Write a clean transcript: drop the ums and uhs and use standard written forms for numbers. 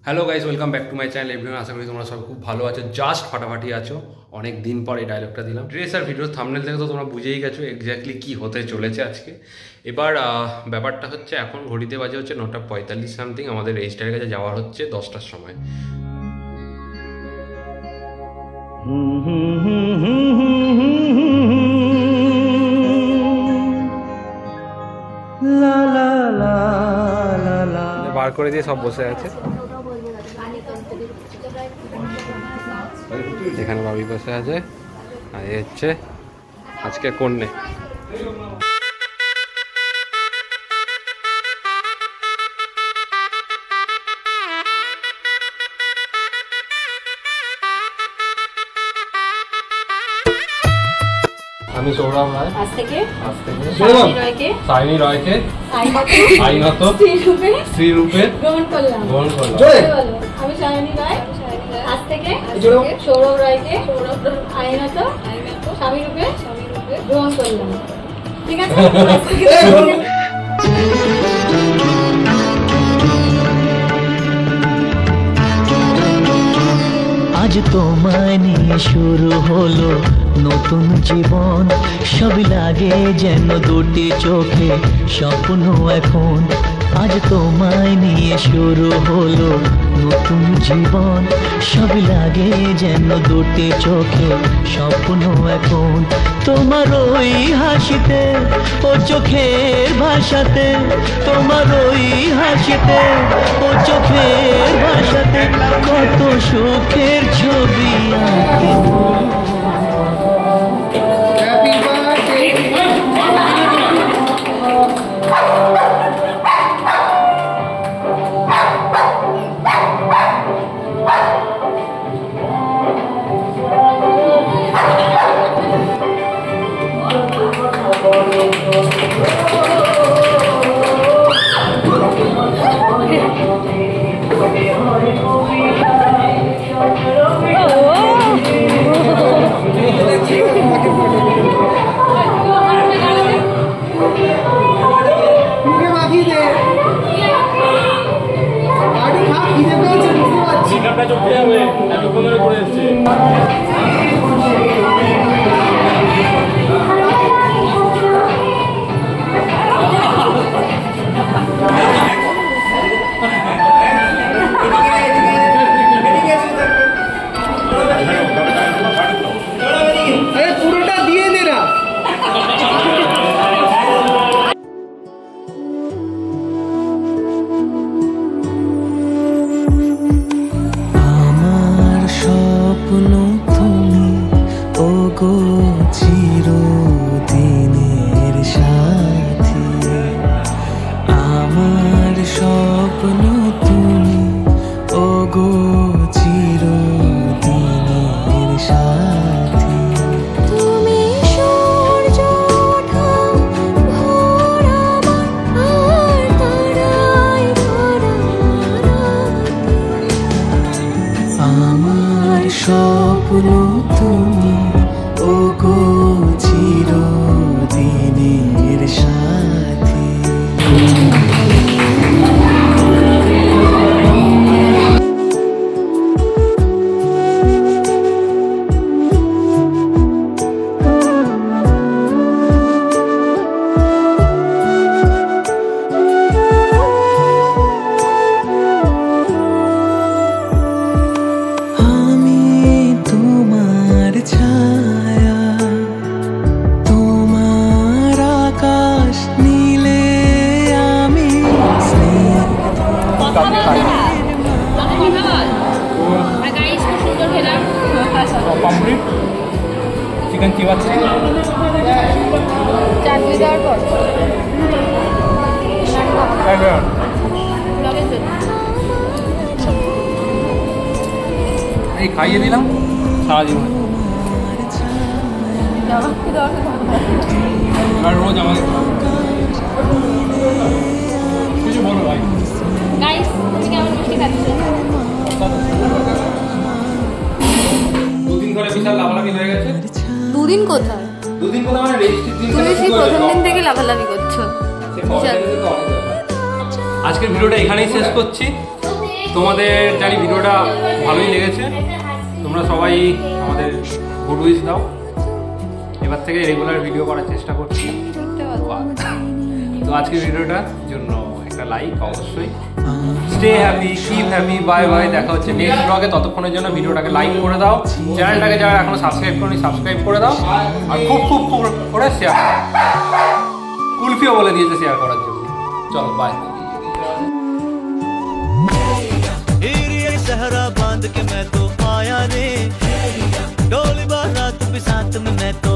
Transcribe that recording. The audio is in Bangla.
Hello guys, welcome back to my channel everyone. আশা করি তোমরা সব খুব ভালো আছো, জাস্ট ফাটাফাটি আছো। অনেক দিন পর এই ডায়লগটা দিলাম। ড্রেস আর ভিডিওর থাম্বনেল থেকে তো তোমরা বুঝেই গেছো এক্স্যাক্টলি কী হতে চলেছে আজকে। এবার ব্যাপারটা হচ্ছে, এখন ঘড়িতে বাজে হচ্ছে 9:45 সামথিং। আমাদের রেজিস্টারের কাছে যাওয়ার হচ্ছে 10টার সময়। বার করে দিয়ে সব বসে আছে। এখানে ভাবি বসে আছে, আর এই হচ্ছে আজকে কন্যা। আমি সৌরভ রায়, আজ থেকে সাইনি রয়কে আইনত স্ত্রী রূপে গ্রহণ করলাম। আমি সাইনি রয়, আজ থেকে সৌরভ রায়কে আইনত স্বামী রূপে গ্রহণ করলাম। ঠিক আছে? আজ তোমায় নিয়ে শুরু হলো নতুন জীবন, সবই লাগে যেন দুটি চোখে স্বপ্ন এখন। আজ তোমায় নিয়ে শুরু হলো নতুন জীবন, সবই লাগে যেন দুটি চোখে স্বপ্ন এখন। তোমার ওই হাসিতে ও চোখের ভাষাতে, তোমার ওই হাসিতে ও চোখের ভাষাতে কত সুখের ছবি আঁকে। চিকেন চিপ আছে, চাটনি দেওয়ার পর এই খাইয়ে দিলাম সারা জীবন। এবার রোজ আমাকে কিছু বলো ভাই। গাইস, তুমি কেমন মিষ্টি খাচ্ছ? দুদিন ধরে বিশাল লাভালাভি হয়ে গেছে। দুদিন কোথায়? দুদিন কোথায় মানে রেজিস্ট্রি দিন। তুমি সেই প্রথম দিন থেকে লাভালাভি করছো। আজকের ভিডিওটা এখানেই শেষ করছি। তোমাদের জানি ভিডিওটা ভালোই লেগেছে, তোমরা সবাই আমাদের গুড উইশ দাও। এবার থেকে রেগুলার ভিডিও করার চেষ্টা করছি। তো আজকের ভিডিওটার জন্য একটা লাইক অবশ্যই। Stay happy, keep happy, bye bye. দেখা হচ্ছে নেক্সট ব্লগে। ততক্ষণের জন্য ভিডিওটাকে লাইক করে দাও, চ্যানেলটাকে যারা এখনো সাবস্ক্রাইব করনি সাবস্ক্রাইব করে দাও, আর খুব খুব খুব করে শেয়ার করো। কুলফিও বলে দিয়েছে শেয়ার করার জন্য। চলো বাই। सहरा बांध के मैं तो आया रे, डोली बारात भी साथ में मैं तो